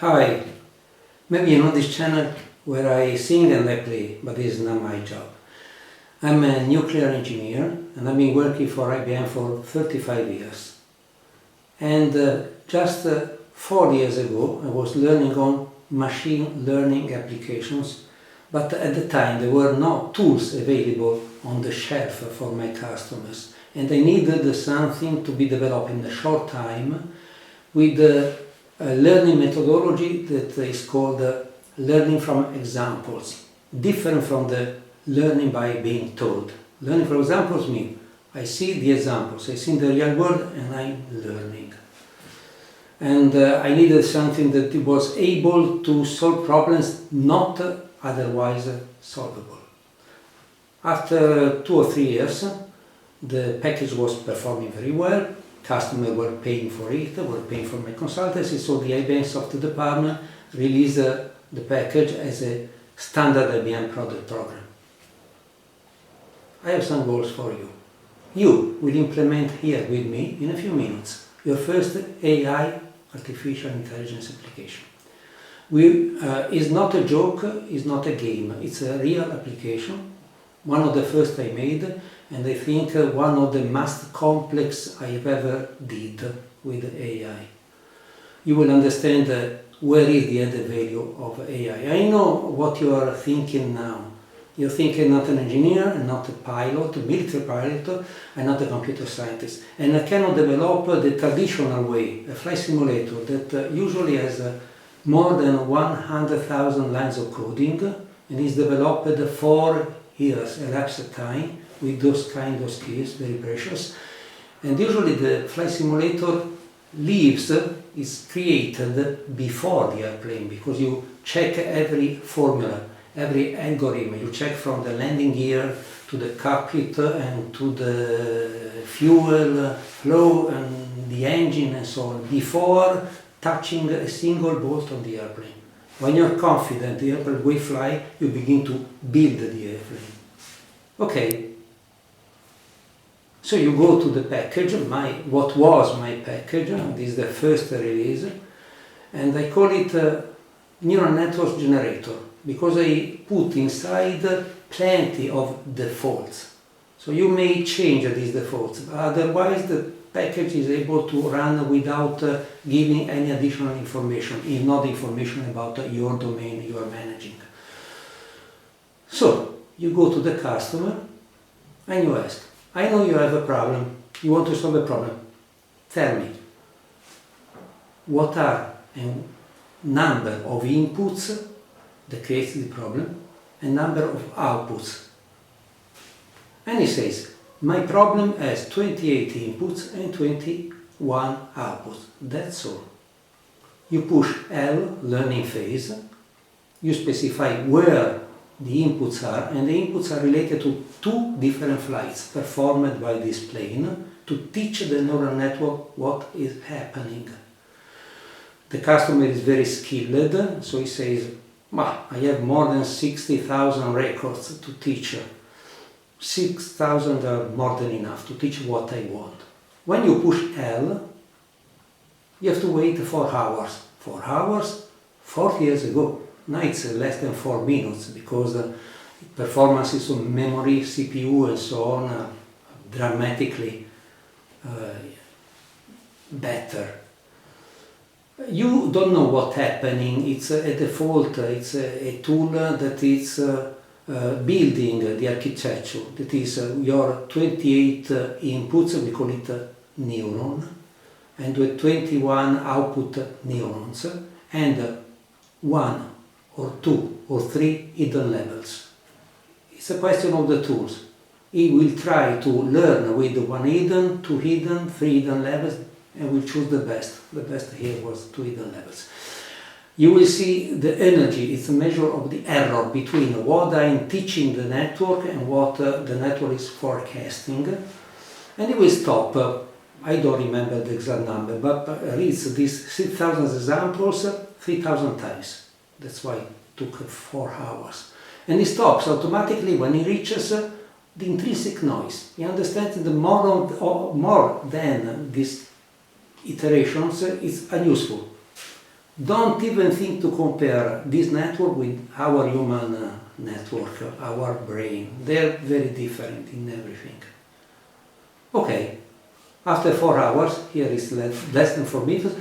Hi, maybe you know this channel where I sing and I play, but this is not my job. I'm a nuclear engineer and I've been working for IBM for 35 years. And just 4 years ago I was learning on machine learning applications, but at the time there were no tools available on the shelf for my customers, and I needed something to be developed in a short time with a learning methodology that is called learning from examples, different from the learning by being told. Learning from examples means I see the examples, I see the real world and I'm learning. And I needed something that was able to solve problems not otherwise solvable. After 2 or 3 years, the package was performing very well. Customers were paying for it, were paying for my consultancy, so the IBM software department released the package as a standard IBM product program. I have some goals for you. You will implement here with me in a few minutes your first AI, artificial intelligence application. It's not a joke, it's not a game, it's a real application, one of the first I made, and I think one of the most complex I have ever did with AI. You will understand where is the added value of AI. I know what you are thinking now. You're thinking not an engineer, and not a pilot, a military pilot, and not a computer scientist. And I cannot develop the traditional way, a flight simulator that usually has more than 100,000 lines of coding and is developed for years, elapsed of time, with those kind of skills, very precious. And usually the flight simulator is created before the airplane, because you check every formula, every algorithm. You check from the landing gear to the cockpit and to the fuel flow and the engine and so on, before touching a single bolt on the airplane. When you're confident the airplane will fly, you begin to build the airplane. Okay. So you go to the package, what was my package, this is the first release, and I call it Neural Network Generator, because I put inside plenty of defaults. So you may change these defaults, otherwise the package is able to run without giving any additional information, if not information about your domain you are managing. So you go to the customer and you ask, I know you have a problem, you want to solve a problem. Tell me, what are a number of inputs that creates the problem and number of outputs? And he says, my problem has 28 inputs and 21 outputs. That's all. You push L, learning phase, you specify where the inputs are, and the inputs are related to 2 different flights performed by this plane to teach the neural network what is happening. The customer is very skilled, so he says, I have more than 60,000 records to teach. 6,000 are more than enough to teach what I want. When you push L, you have to wait 4 hours. 4 hours, 40 years ago. Now it's less than 4 minutes, because performances on memory, CPU and so on are dramatically better. You don't know what's happening, it's a default, it's a tool that is building the architecture, that is your 28 inputs, we call it neuron, and with 21 output neurons, and 1 or 2 or 3 hidden levels. It's a question of the tools. He will try to learn with 1 hidden, 2 hidden, 3 hidden levels, and will choose the best. The best here was 2 hidden levels. You will see the energy, it's a measure of the error between what I am teaching the network and what the network is forecasting. And it will stop, I don't remember the exact number, but reads these 6,000 examples 3,000 times. That's why it took 4 hours. And it stops automatically when it reaches the intrinsic noise. He understands that more than these iterations is unuseful. Don't even think to compare this network with our human network, our brain. They're very different in everything. Okay, after 4 hours, here is less than 4 minutes,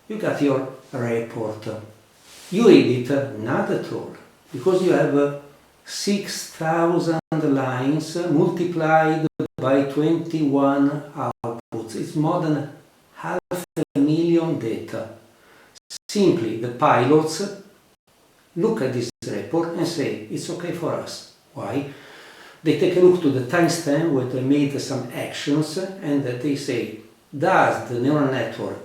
you got your report. You read it, not at all, because you have 6,000 lines multiplied by 21 outputs. It's more than 500,000 data. Simply, the pilots look at this report and say, it's okay for us. Why? They take a look to the timestamp where they made some actions and they say, does the neural network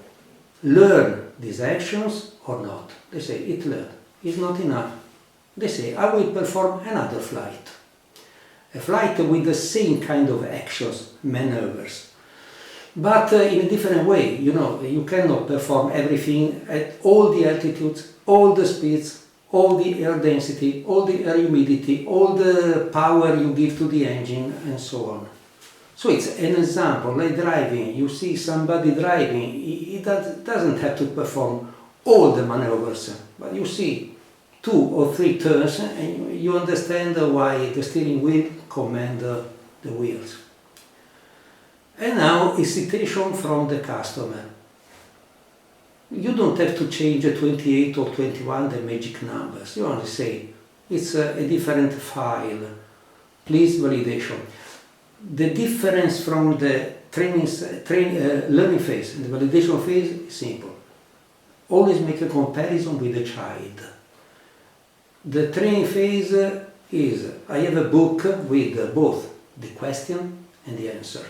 learn these actions or not? They say, it learned. It's not enough. They say, I will perform another flight. A flight with the same kind of actions, maneuvers. But in a different way, you cannot perform everything at all the altitudes, all the speeds, all the air density, all the air humidity, all the power you give to the engine, and so on. So it's an example, like driving. You see somebody driving, he doesn't have to perform all the maneuvers, but you see 2 or 3 turns and you understand why the steering wheel commands the wheels. And now a citation from the customer. You don't have to change 28 or 21, the magic numbers. You only say, it's a different file. Please validation. The difference from the learning phase and the validation phase is simple. Always make a comparison with the child. The training phase is, I have a book with both the question and the answer.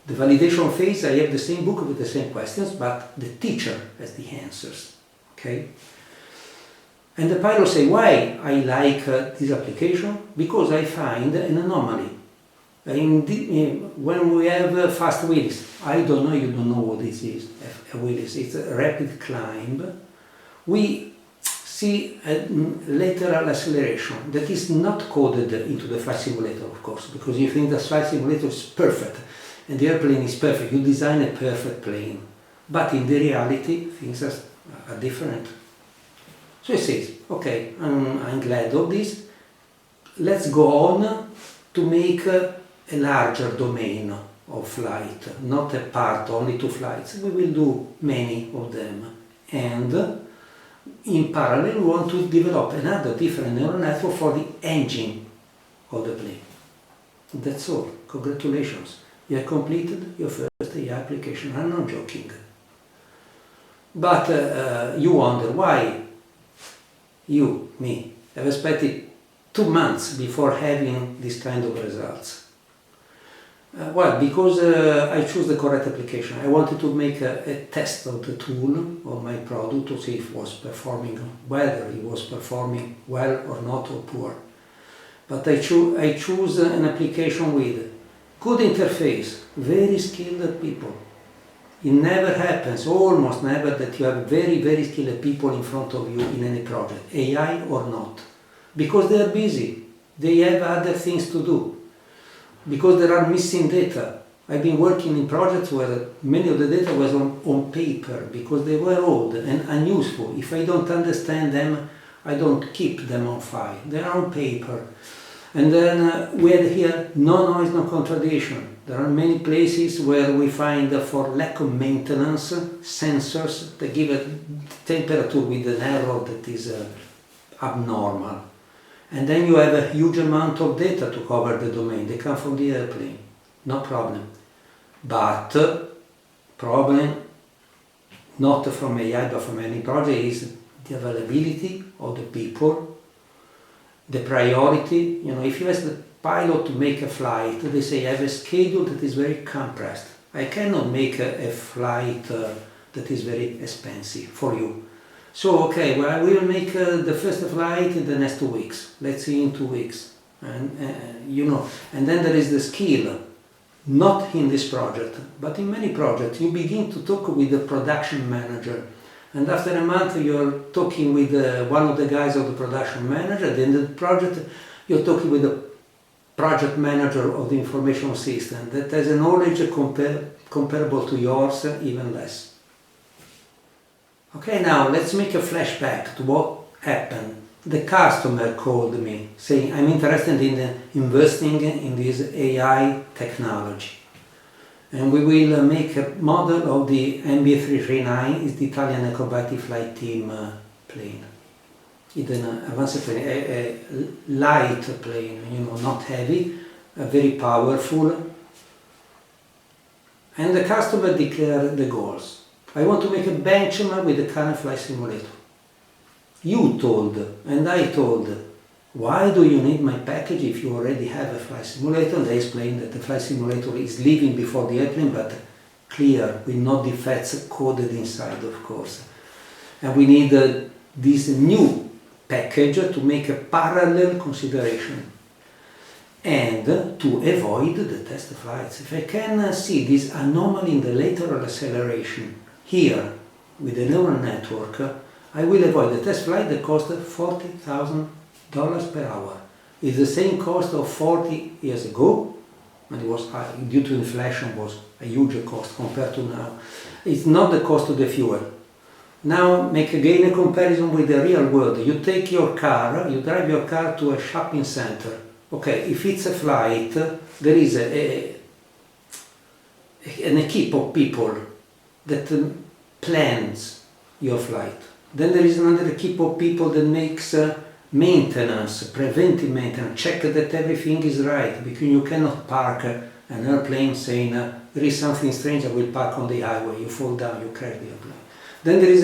The validation phase, I have the same book with the same questions, but the teacher has the answers. Okay? And the pilot say, why I like this application? Because I find an anomaly. When we have fast wheels, I don't know, you don't know what this is, a wheels, it's a rapid climb. We see a lateral acceleration that is not coded into the flight simulator, of course, because you think the flight simulator is perfect and the airplane is perfect. You design a perfect plane. But in the reality, things are different. So he says, okay, I'm glad of this. Let's go on to make a larger domain of flight, not a part, only 2 flights. We will do many of them. And in parallel, we want to develop another different neural network for the engine of the plane. That's all. Congratulations. You have completed your first AI application. I'm not joking. But you wonder why you, me, have expected 2 months before having this kind of results. Well, because I chose the correct application. I wanted to make a test of the tool, of my product, to see if it was performing, whether it was performing well or not, or poor. But I choose an application with good interface, very skilled people. It never happens, almost never, that you have very, very skilled people in front of you in any project, AI or not. Because they are busy, they have other things to do. Because there are missing data. I've been working in projects where many of the data was on paper, because they were old and unuseful. If I don't understand them, I don't keep them on file. They are on paper. And then we had here no noise, no contradiction. There are many places where we find, for lack of maintenance, sensors that give a temperature with an error that is abnormal. And then you have a huge amount of data to cover the domain. They come from the airplane, no problem. But problem, not from AI but from any project, is the availability of the people, the priority. If you ask the pilot to make a flight, they say, I have a schedule that is very compressed. I cannot make a flight that is very expensive for you. So, okay, well, we will make the first flight in the next 2 weeks. Let's see in 2 weeks. And then there is the skill, not in this project, but in many projects. You begin to talk with the production manager. And after a month, you're talking with one of the guys of the production manager. Then the project, you're talking with the project manager of the information system that has a knowledge comparable to yours, even less. Okay, now let's make a flashback to what happened. The customer called me saying, I'm interested in investing in this AI technology. And we will make a model of the MB339, it's the Italian acrobatic flight team plane. It's an advanced plane, a light plane, not heavy, very powerful. And the customer declared the goals. I want to make a benchmark with the current flight simulator. You told, and I told, why do you need my package if you already have a flight simulator? And they explained that the flight simulator is living before the airplane, but clear, with no defects coded inside, of course. And we need this new package to make a parallel consideration and to avoid the test flights. If I can see this anomaly in the lateral acceleration here with the neural network, I will avoid the test flight that cost $40,000 per hour. It's the same cost of 40 years ago, and it was high, due to inflation was a huge cost compared to now. It's not the cost of the fuel. Now make again a comparison with the real world. You take your car, you drive your car to a shopping center. Okay, if it's a flight, there is an equipe of people that plans your flight. Then there is another equipe of people that makes maintenance, preventive maintenance, check that everything is right, because you cannot park an airplane saying there is something strange, I will park on the highway, you fall down, you crash the airplane. Then there is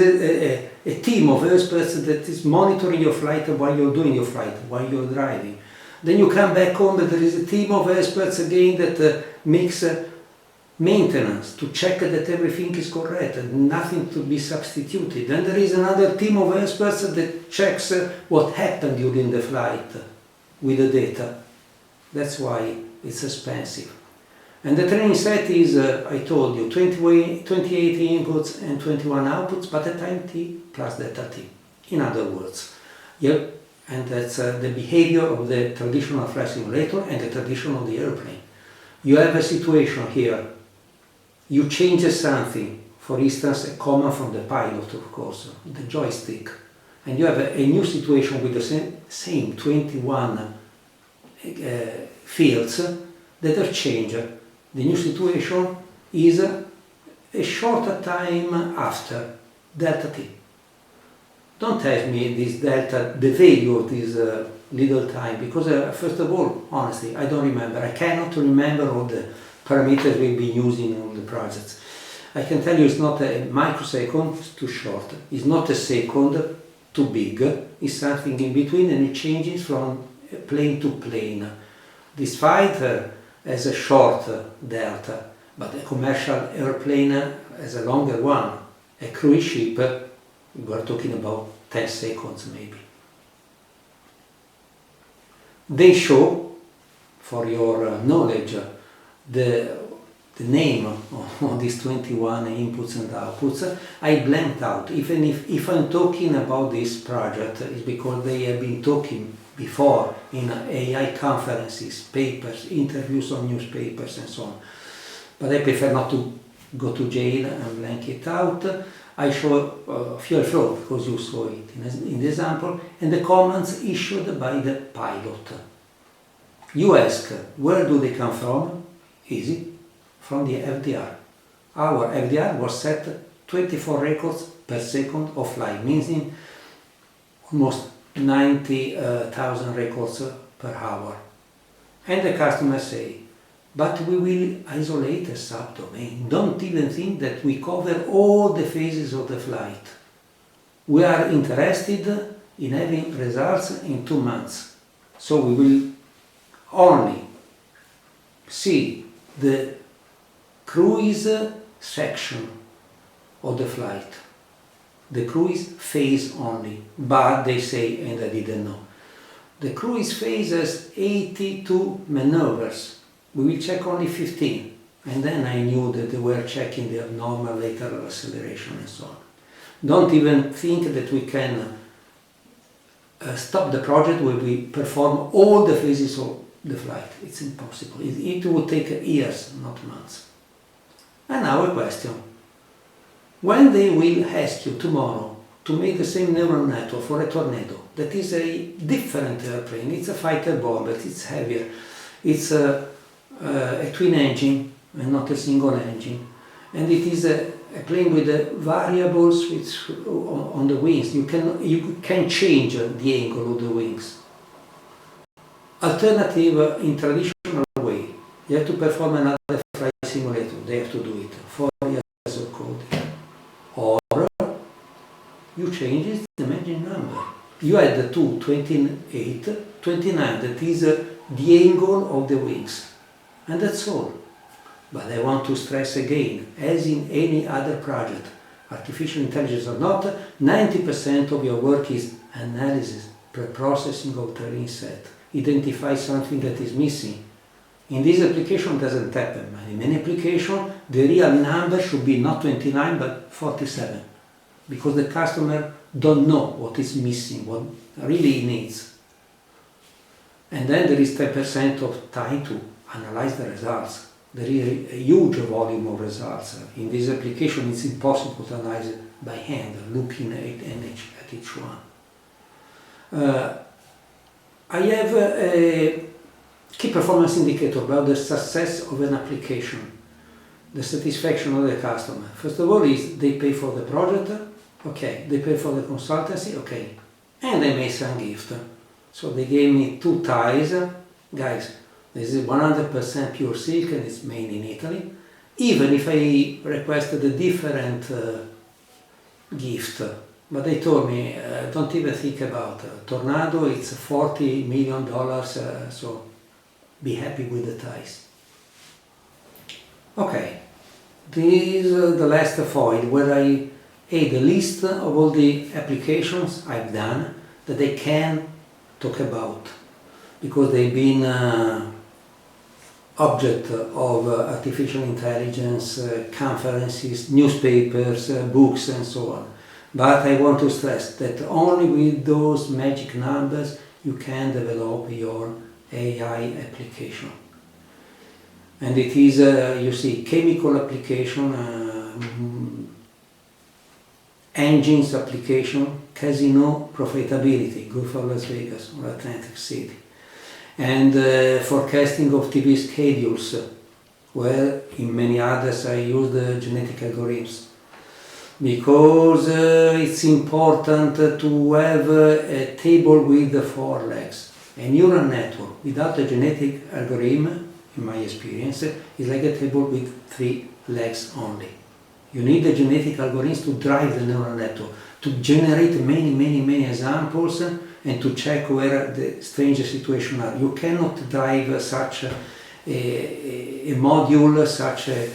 a team of experts that is monitoring your flight while you're doing your flight, while you're driving. Then you come back home and there is a team of experts again that makes maintenance to check that everything is correct and nothing to be substituted. Then there is another team of experts that checks what happened during the flight with the data. That's why it's expensive. And the training set is, I told you, 28 inputs and 21 outputs, but a time t plus delta t. In other words, and that's the behavior of the traditional flight simulator and the tradition of the airplane. You have a situation here. You change something, for instance, a command from the pilot, of course, the joystick, and you have a new situation with the same 21 fields that are changed. The new situation is a shorter time after delta t. Don't ask me this delta, the value of this little time, because first of all, honestly, I don't remember. I cannot remember all the parameters we've been using on the projects. I can tell you it's not a microsecond, it's too short. It's not a second, too big. It's something in between, and it changes from plane to plane. This fighter has a short delta, but a commercial airplane has a longer one. A cruise ship, we're talking about 10 seconds maybe. They show, for your knowledge, the name of these 21 inputs and outputs. I blanked out. Even if I'm talking about this project, it's because they have been talking before in AI conferences, papers, interviews on newspapers and so on. But I prefer not to go to jail and blank it out. I show fuel flow because you saw it in the example, and the commands issued by the pilot. You ask, where do they come from? Easy, from the FDR. Our FDR was set 24 records per second of flight, meaning almost 90,000 records per hour. And the customers say, but we will isolate a subdomain. Don't even think that we cover all the phases of the flight. We are interested in having results in 2 months. So we will only see the cruise section of the flight, the cruise phase only, but they say, and I didn't know, the cruise phase has 82 maneuvers. We will check only 15, and then I knew that they were checking the abnormal lateral acceleration and so on. Don't even think that we can stop the project where we perform all the phases of the flight. It's impossible. It would take years, not months. And now a question. When they will ask you tomorrow to make the same neural network for a Tornado, that is a different airplane, it's a fighter bomber, it's heavier, it's a twin engine and not a single engine, and it is a plane with variables on the wings. You can change the angle of the wings. Alternative, in traditional way, you have to perform another flight simulator. They have to do it. 4 years of code. Or you change the engine number. You add to 28, 29, that is the angle of the wings. And that's all. But I want to stress again, as in any other project, artificial intelligence or not, 90% of your work is analysis, pre-processing of terrain set, identify something that is missing. In this application it doesn't happen, but in many applications the real number should be not 29 but 47, because the customer don't know what is missing, what really he needs. And then there is 10% of time to analyze the results. There is a huge volume of results. In this application it's impossible to analyze it by hand, looking at each one. I have a key performance indicator about the success of an application, the satisfaction of the customer. First of all is they pay for the project, okay, they pay for the consultancy, okay, and they made some gift. So they gave me 2 ties, guys, this is 100% pure silk and it's made in Italy. Even if I requested a different gift, but they told me, don't even think about it. Tornado, it's $40 million, so be happy with the ties. Okay, this is the last foil where I had a list of all the applications I've done that I can talk about, because they've been object of artificial intelligence, conferences, newspapers, books and so on. But I want to stress that only with those magic numbers you can develop your AI application. And it is, you see, chemical application, engines application, casino profitability, good for Las Vegas or Atlantic City. And forecasting of TV schedules, where in many others I use the genetic algorithms. Because it's important to have a table with 4 legs. A neural network without a genetic algorithm, in my experience, is like a table with 3 legs only. You need the genetic algorithms to drive the neural network, to generate many examples and to check where the strange situations are. You cannot drive such a module, such a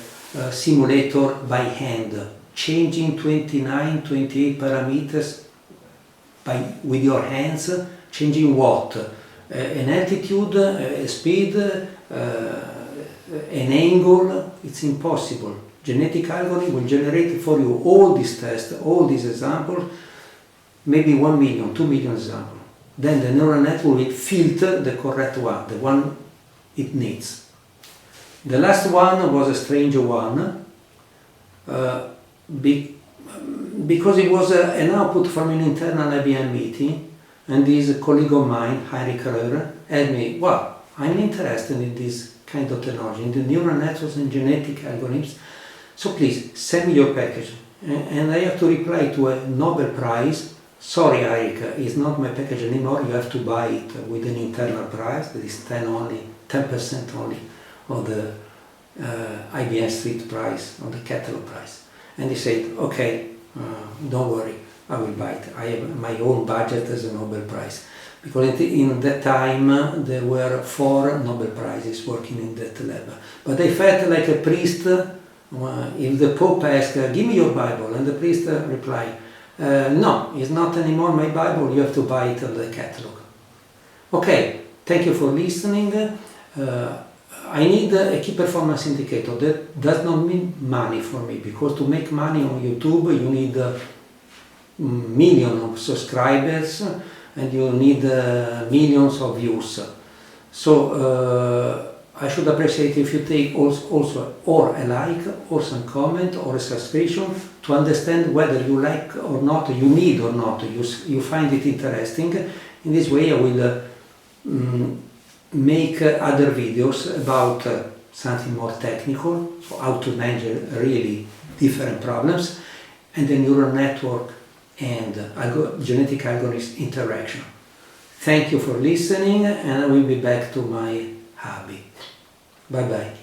simulator by hand, changing 29, 28 parameters with your hands, changing what? An altitude, a speed, an angle. It's impossible. Genetic algorithm will generate for you all these tests, all these examples, maybe 1 million, 2 million examples. Then the neural network will filter the correct one, the one it needs. The last one was a strange one, because it was an output from an internal IBM meeting, and this colleague of mine, Heinrich Röhrer, asked me, well, I'm interested in this kind of technology, in the neural networks and genetic algorithms, so please send me your package. And I have to reply to a Nobel Prize, sorry Eric, it's not my package anymore, you have to buy it with an internal price, that is 10% only of the IBM Street price, or the catalog price. And he said, okay, don't worry, I will buy it. I have my own budget as a Nobel Prize. Because in that time there were 4 Nobel Prizes working in that lab. But I felt like a priest, if the Pope asked, give me your Bible, and the priest replied, no, it's not anymore my Bible, you have to buy it on the catalog. Okay, thank you for listening. I need a key performance indicator. That does not mean money for me, because to make money on YouTube you need millions of subscribers and you need millions of views. So I should appreciate if you take also or a like or some comment or a subscription to understand whether you like or not, you need or not, you find it interesting. In this way I will make other videos about something more technical, so how to manage really different problems, and the neural network and genetic algorithm interaction. Thank you for listening, and I will be back to my hobby. Bye bye.